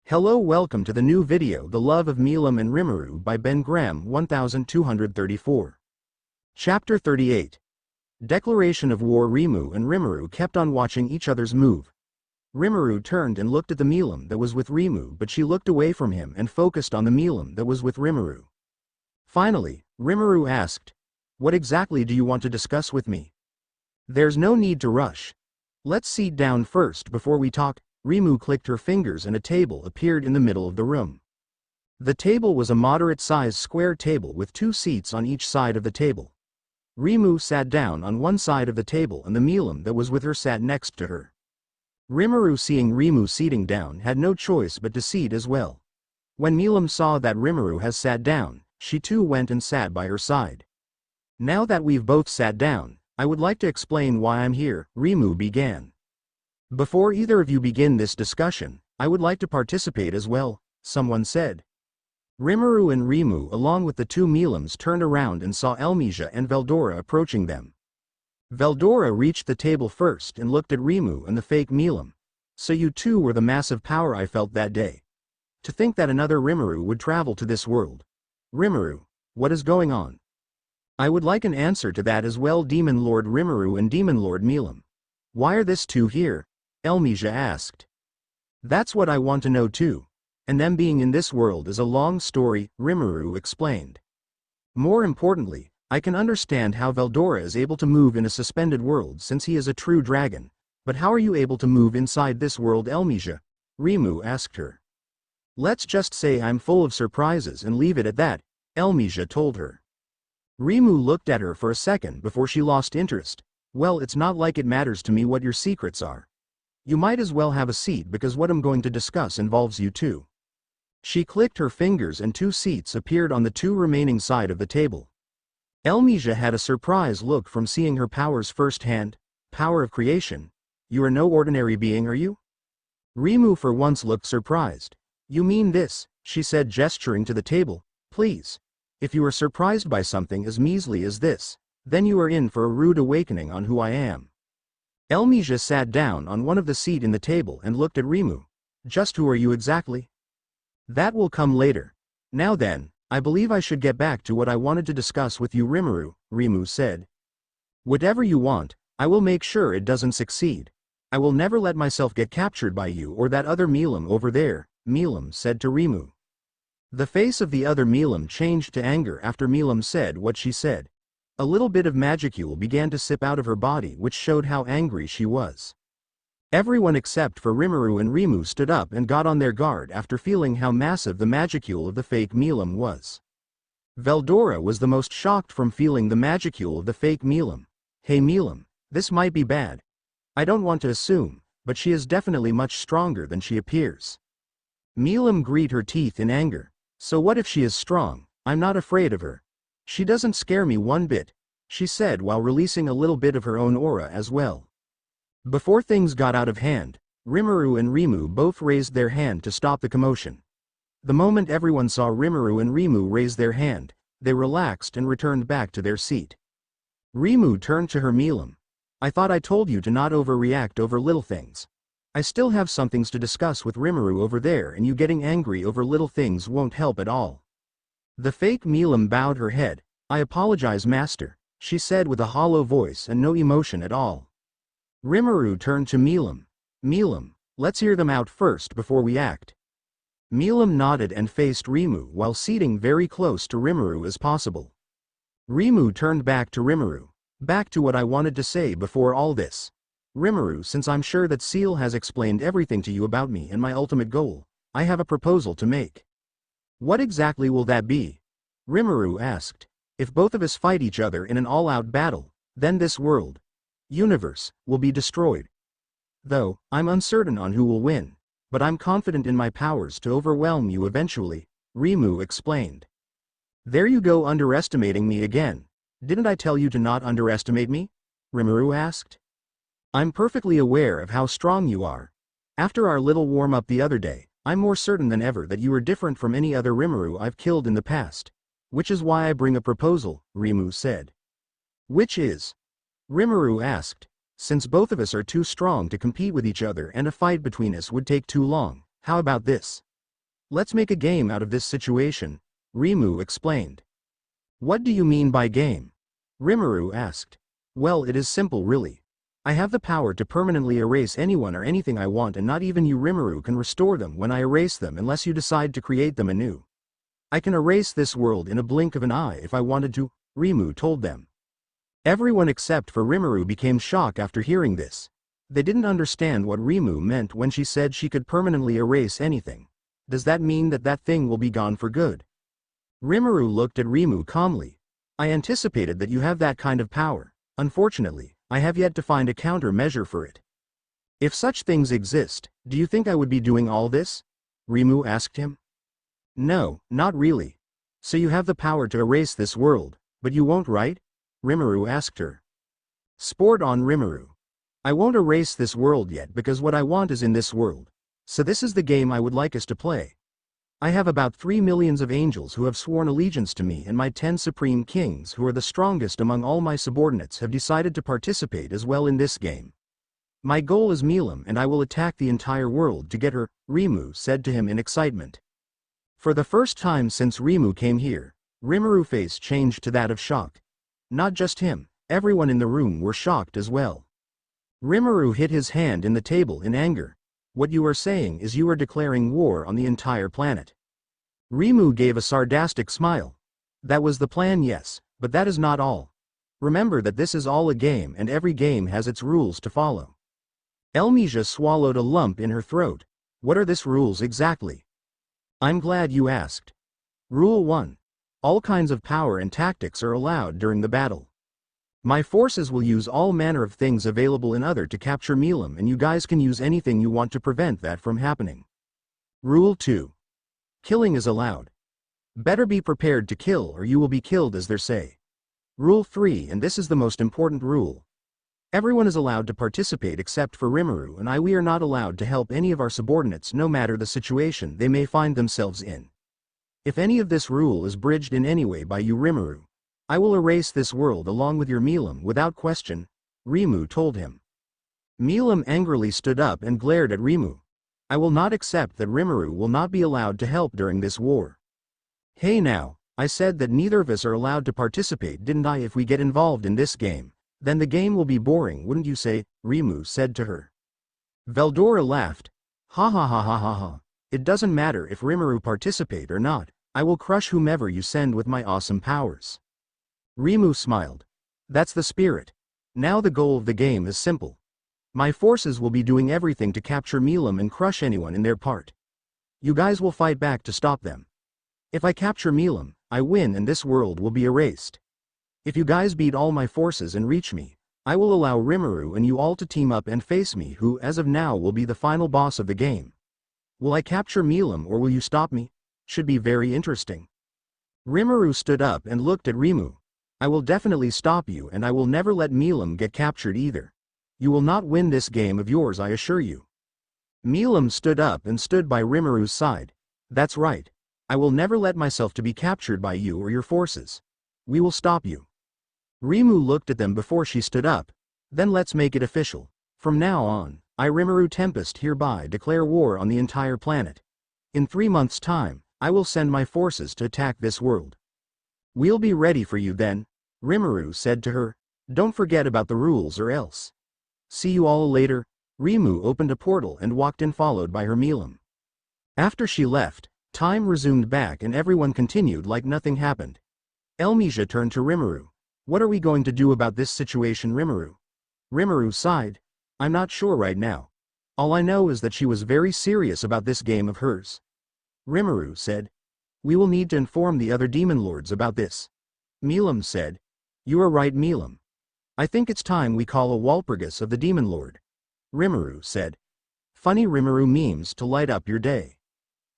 Hello, welcome to the new video The Love of Milim and Rimuru by BenGrem1234. Chapter 38. Declaration of War. Rimuru and Rimuru kept on watching each other's move. Rimuru turned and looked at the Milim that was with Rimuru, but she looked away from him and focused on the Milim that was with Rimuru. Finally, Rimuru asked, "What exactly do you want to discuss with me?" "There's no need to rush. Let's sit down first before we talk." Rimuru clicked her fingers and a table appeared in the middle of the room. The table was a moderate-sized square table with 2 seats on each side of the table. Rimuru sat down on one side of the table and the Milim that was with her sat next to her. Rimuru, seeing Rimuru sitting down, had no choice but to sit as well. When Milim saw that Rimuru has sat down, she too went and sat by her side. "Now that we've both sat down, I would like to explain why I'm here," Rimuru began. "Before either of you begin this discussion, I would like to participate as well," someone said. Rimuru and Rimuru along with the 2 Milims turned around and saw Elmisia and Veldora approaching them. Veldora reached the table first and looked at Rimuru and the fake Milim. "So you two were the massive power I felt that day. To think that another Rimuru would travel to this world. Rimuru, what is going on?" "I would like an answer to that as well, Demon Lord Rimuru and Demon Lord Milim. Why are these 2 here?" Elmisia asked. "That's what I want to know too. And them being in this world is a long story," Rimuru explained. "More importantly, I can understand how Veldora is able to move in a suspended world since he is a true dragon. But how are you able to move inside this world, Elmisia?" Rimuru asked her. "Let's just say I'm full of surprises and leave it at that," Elmisia told her. Rimuru looked at her for a second before she lost interest. "Well, it's not like it matters to me what your secrets are. You might as well have a seat because what I'm going to discuss involves you too." She clicked her fingers and 2 seats appeared on the 2 remaining side of the table. Elmisia had a surprised look from seeing her powers firsthand. "Power of creation? You are no ordinary being, are you?" Rimuru for once looked surprised. "You mean this?" she said, gesturing to the table. "Please. If you are surprised by something as measly as this, then you are in for a rude awakening on who I am." Elmisia sat down on one of the seat in the table and looked at Rimuru. "Just who are you exactly?" "That will come later. Now then, I believe I should get back to what I wanted to discuss with you, Rimuru," Rimuru said. "Whatever you want, I will make sure it doesn't succeed. I will never let myself get captured by you or that other Milim over there," Milim said to Rimuru. The face of the other Milim changed to anger after Milim said what she said. A little bit of magicule began to sip out of her body, which showed how angry she was. Everyone except for Rimuru and Rimuru stood up and got on their guard after feeling how massive the magicule of the fake Milim was. Veldora was the most shocked from feeling the magicule of the fake Milim. "Hey Milim, this might be bad. I don't want to assume, but she is definitely much stronger than she appears." Milim gritted her teeth in anger. "So what if she is strong? I'm not afraid of her. She doesn't scare me one bit," she said while releasing a little bit of her own aura as well. Before things got out of hand, Rimuru and Rimuru both raised their hand to stop the commotion. The moment everyone saw Rimuru and Rimuru raise their hand, they relaxed and returned back to their seat. Rimuru turned to her Milim. "I thought I told you to not overreact over little things. I still have some things to discuss with Rimuru over there, and you getting angry over little things won't help at all." The fake Milim bowed her head. "I apologize, master," she said with a hollow voice and no emotion at all. Rimuru turned to Milim. "Milim, let's hear them out first before we act." Milim nodded and faced Rimuru while seating very close to Rimuru as possible. Rimuru turned back to Rimuru. "Back to what I wanted to say before all this. Rimuru, since I'm sure that Seal has explained everything to you about me and my ultimate goal, I have a proposal to make." "What exactly will that be?" Rimuru asked. "If both of us fight each other in an all-out battle, then this universe, will be destroyed. Though, I'm uncertain on who will win, but I'm confident in my powers to overwhelm you eventually," Rimuru explained. "There you go, underestimating me again. Didn't I tell you to not underestimate me?" Rimuru asked. "I'm perfectly aware of how strong you are. After our little warm-up the other day, I'm more certain than ever that you are different from any other Rimuru I've killed in the past. Which is why I bring a proposal," Rimuru said. "Which is?" Rimuru asked. "Since both of us are too strong to compete with each other and a fight between us would take too long, how about this? Let's make a game out of this situation, Rimuru explained. What do you mean by game? Rimuru asked. Well, it is simple really. I have the power to permanently erase anyone or anything I want, and not even you Rimuru can restore them when I erase them unless you decide to create them anew. I can erase this world in a blink of an eye if I wanted to, Rimuru told them. Everyone except for Rimuru became shocked after hearing this. They didn't understand what Rimuru meant when she said she could permanently erase anything. Does that mean that that thing will be gone for good? Rimuru looked at Rimuru calmly. I anticipated that you have that kind of power. Unfortunately, I have yet to find a countermeasure for it. If such things exist, do you think I would be doing all this? Rimuru asked him. No, not really. So you have the power to erase this world, but you won't, right? Rimuru asked her. Sport on Rimuru. I won't erase this world yet because what I want is in this world. So this is the game I would like us to play. I have about 3 millions of angels who have sworn allegiance to me, and my 10 supreme kings who are the strongest among all my subordinates have decided to participate as well in this game. My goal is Milim, and I will attack the entire world to get her, Rimuru said to him in excitement. For the first time since Rimuru came here, Rimuru's face changed to that of shock. Not just him, everyone in the room were shocked as well. Rimuru hit his hand in the table in anger. What you are saying is you are declaring war on the entire planet. Rimuru gave a sarcastic smile. That was the plan, yes, but that is not all. Remember that this is all a game, and every game has its rules to follow. Elmisia swallowed a lump in her throat. What are these rules exactly? I'm glad you asked. Rule 1. All kinds of power and tactics are allowed during the battle. My forces will use all manner of things available in other to capture Milim, and you guys can use anything you want to prevent that from happening. Rule 2. Killing is allowed. Better be prepared to kill or you will be killed, as they say. Rule 3, and this is the most important rule. Everyone is allowed to participate except for Rimuru and I. We are not allowed to help any of our subordinates no matter the situation they may find themselves in. If any of this rule is bridged in any way by you Rimuru, I will erase this world along with your Milim without question, Rimuru told him. Milim angrily stood up and glared at Rimuru. I will not accept that Rimuru will not be allowed to help during this war. Hey now, I said that neither of us are allowed to participate, didn't I? If we get involved in this game, then the game will be boring, wouldn't you say? Rimuru said to her. Veldora laughed. Ha ha ha ha ha ha. It doesn't matter if Rimuru participate or not, I will crush whomever you send with my awesome powers. Rimuru smiled. That's the spirit. Now the goal of the game is simple. My forces will be doing everything to capture Milim and crush anyone in their part. You guys will fight back to stop them. If I capture Milim, I win and this world will be erased. If you guys beat all my forces and reach me, I will allow Rimuru and you all to team up and face me, who as of now will be the final boss of the game. Will I capture Milim or will you stop me? Should be very interesting. Rimuru stood up and looked at Rimuru. I will definitely stop you, and I will never let Milim get captured either. You will not win this game of yours, I assure you. Milim stood up and stood by Rimuru's side. That's right. I will never let myself to be captured by you or your forces. We will stop you. Rimuru looked at them before she stood up. Then let's make it official. From now on, I Rimuru Tempest hereby declare war on the entire planet. In 3 months' time, I will send my forces to attack this world. We'll be ready for you then, Rimuru said to her. Don't forget about the rules or else. See you all later. Rimuru opened a portal and walked in, followed by her Milim. After she left, time resumed back and everyone continued like nothing happened. Elmisia turned to Rimuru. What are we going to do about this situation, Rimuru? Rimuru sighed. I'm not sure right now. All I know is that she was very serious about this game of hers. Rimuru said. We will need to inform the other demon lords about this. Milim said. You are right, Milim. I think it's time we call a Walpurgis of the demon lord. Rimuru said. Funny Rimuru memes to light up your day.